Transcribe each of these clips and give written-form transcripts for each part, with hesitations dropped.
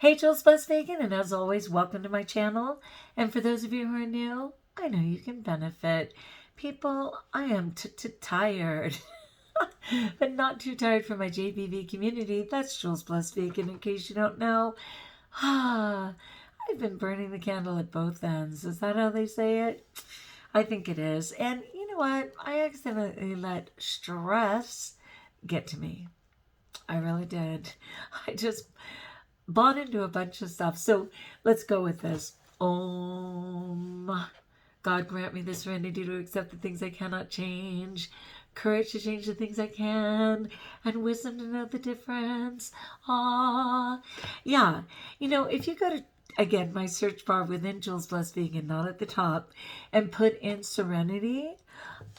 Hey, Jules Plus Vegan, and as always, welcome to my channel. And for those of you who are new, I know you can benefit. People, I am tired, but not too tired for my JBV community. That's Jules Plus Vegan, in case you don't know. I've been burning the candle at both ends. Is that how they say it? I think it is. And you know what? I accidentally let stress get to me. I really did. I just bought into a bunch of stuff. So let's go with this. Om. God grant me the serenity to accept the things I cannot change, courage to change the things I can, and wisdom to know the difference. Ah, yeah. If you go to, again, my search bar within Jules Plus Vegan, not at the top, and put in serenity,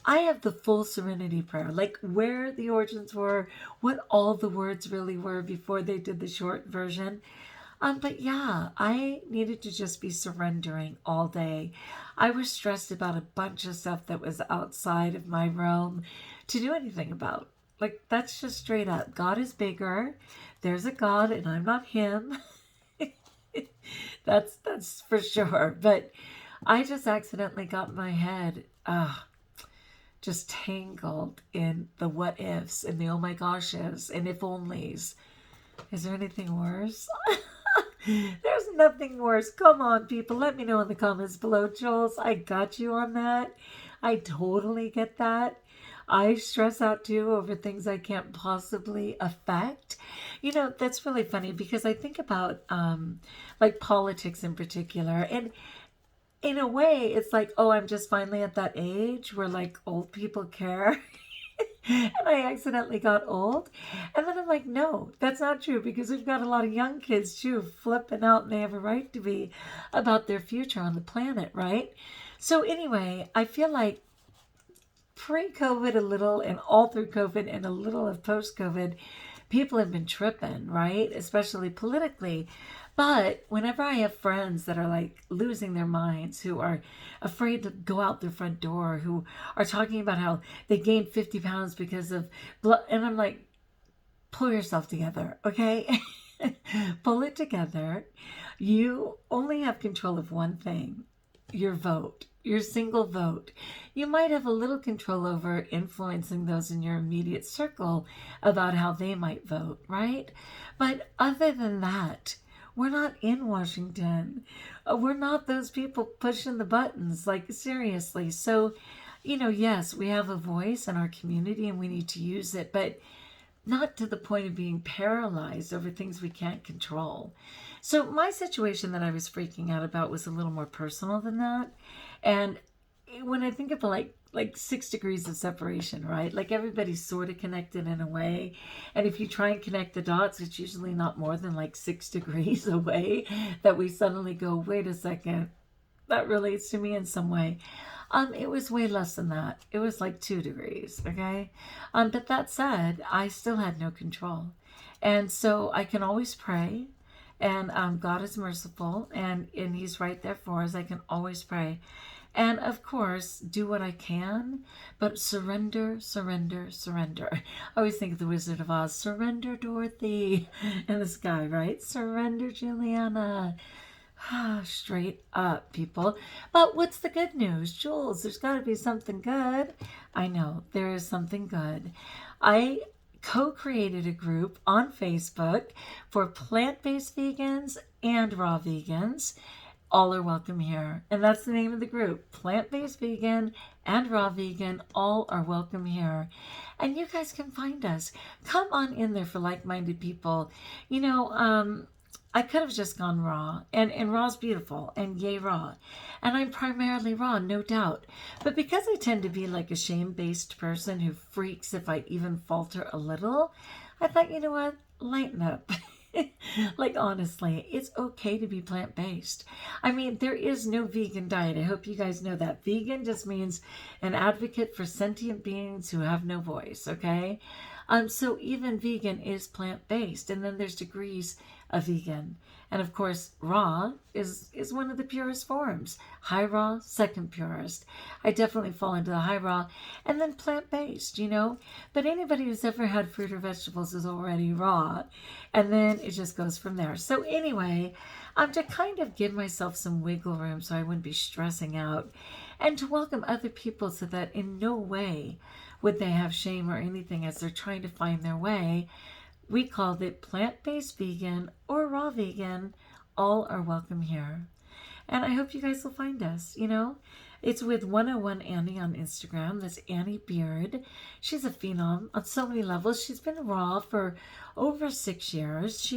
I have the full serenity prayer, like where the origins were, what all the words really were before they did the short version. But yeah, I needed to just be surrendering all day. I was stressed about a bunch of stuff that was outside of my realm to do anything about. Like, that's just straight up. God is bigger. There's a God, and I'm not him. That's for sure. But I just accidentally got my head just tangled in the what ifs and the oh my goshes and if onlys. Is there anything worse? There's nothing worse. Come on, people. Let me know in the comments below. Jules, I got you on that. I totally get that. I stress out too over things I can't possibly affect. That's really funny because I think about like politics in particular. And in a way, it's like, oh, I'm just finally at that age where like old people care. And I accidentally got old. And then I'm like, no, that's not true because we've got a lot of young kids too flipping out and they have a right to be about their future on the planet, right? So anyway, I feel like pre-COVID a little and all through COVID and a little of post-COVID, people have been tripping, right? Especially politically. But whenever I have friends that are like losing their minds, who are afraid to go out their front door, who are talking about how they gained 50 pounds because of blood, and I'm like, pull yourself together, okay? Pull it together. You only have control of one thing, your vote, your single vote. You might have a little control over influencing those in your immediate circle about how they might vote, right? But other than that, we're not in Washington. We're not those people pushing the buttons, like seriously. So, yes, we have a voice in our community and we need to use it, but not to the point of being paralyzed over things we can't control. So my situation that I was freaking out about was a little more personal than that. And when I think of like 6 degrees of separation, right? Like everybody's sort of connected in a way. And if you try and connect the dots, it's usually not more than like 6 degrees away that we suddenly go, wait a second, that relates to me in some way. It was way less than that. It was like 2 degrees, okay? But that said, I still had no control. And so I can always pray, and God is merciful, and he's right there for us. I can always pray. And of course, do what I can, but surrender, surrender, surrender. I always think of the Wizard of Oz, surrender Dorothy in the sky, right? Surrender Juliana. Straight up, people. But what's the good news? Jules, there's got to be something good. I know, there is something good. I co-created a group on Facebook for plant-based vegans and raw vegans. All are welcome here. And that's the name of the group. Plant-based vegan and raw vegan, all are welcome here. And you guys can find us. Come on in there for like-minded people. I could have just gone raw, and raw's beautiful, and yay raw. And I'm primarily raw, no doubt. But because I tend to be like a shame-based person who freaks if I even falter a little, I thought, you know what, lighten up. Like, honestly, it's okay to be plant-based. I mean, there is no vegan diet. I hope you guys know that. Vegan just means an advocate for sentient beings who have no voice, okay? So even vegan is plant-based, and then there's degrees of vegan. And of course, raw is one of the purest forms. High raw, second purest. I definitely fall into the high raw, and then plant-based, you know. But anybody who's ever had fruit or vegetables is already raw, and then it just goes from there. So anyway, to kind of give myself some wiggle room so I wouldn't be stressing out, and to welcome other people so that in no way would they have shame or anything as they're trying to find their way. We called it plant-based vegan or raw vegan. All are welcome here. And I hope you guys will find us, you know. It's with 101 Annie on Instagram. That's Annie Beard. She's a phenom on so many levels. She's been raw for over 6 years.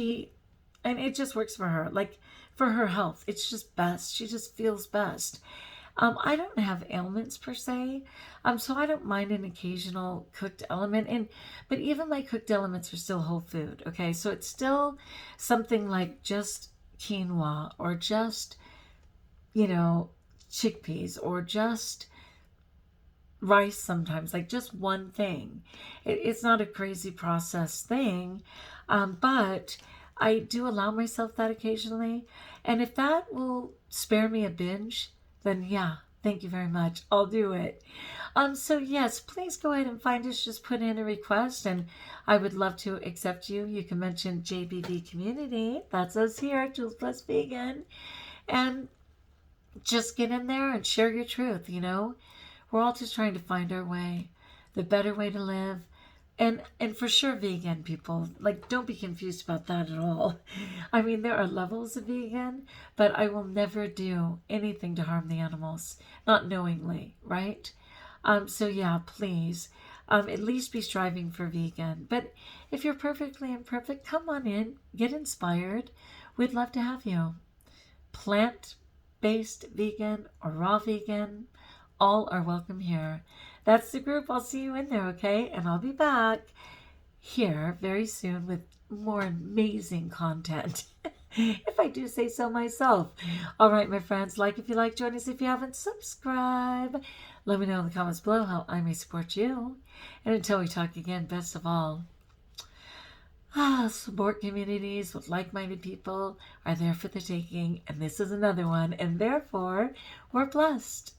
And it just works for her. Like, for her health, it's just best. She just feels best. I don't have ailments per se, so I don't mind an occasional cooked element. But even my cooked elements are still whole food. Okay, so it's still something like just quinoa or just, you know, chickpeas or just rice sometimes, like just one thing. It's not a crazy processed thing, but I do allow myself that occasionally. And if that will spare me a binge, then yeah, thank you very much. I'll do it. So yes, please go ahead and find us. Just put in a request and I would love to accept you. You can mention JBV Community. That's us here, Jules Plus Vegan. And just get in there and share your truth, you know. We're all just trying to find our way, the better way to live. And for sure, vegan people, like, don't be confused about that at all. I mean, there are levels of vegan, but I will never do anything to harm the animals, not knowingly, right? So yeah, please, at least be striving for vegan. But if you're perfectly imperfect, come on in, get inspired. We'd love to have you. Plant-based vegan or raw vegan, all are welcome here. That's the group. I'll see you in there, okay? And I'll be back here very soon with more amazing content, if I do say so myself. All right, my friends, like if you like, join us if you haven't, subscribe. Let me know in the comments below how I may support you. And until we talk again, best of all, support communities with like-minded people are there for the taking, and this is another one, and therefore, we're blessed.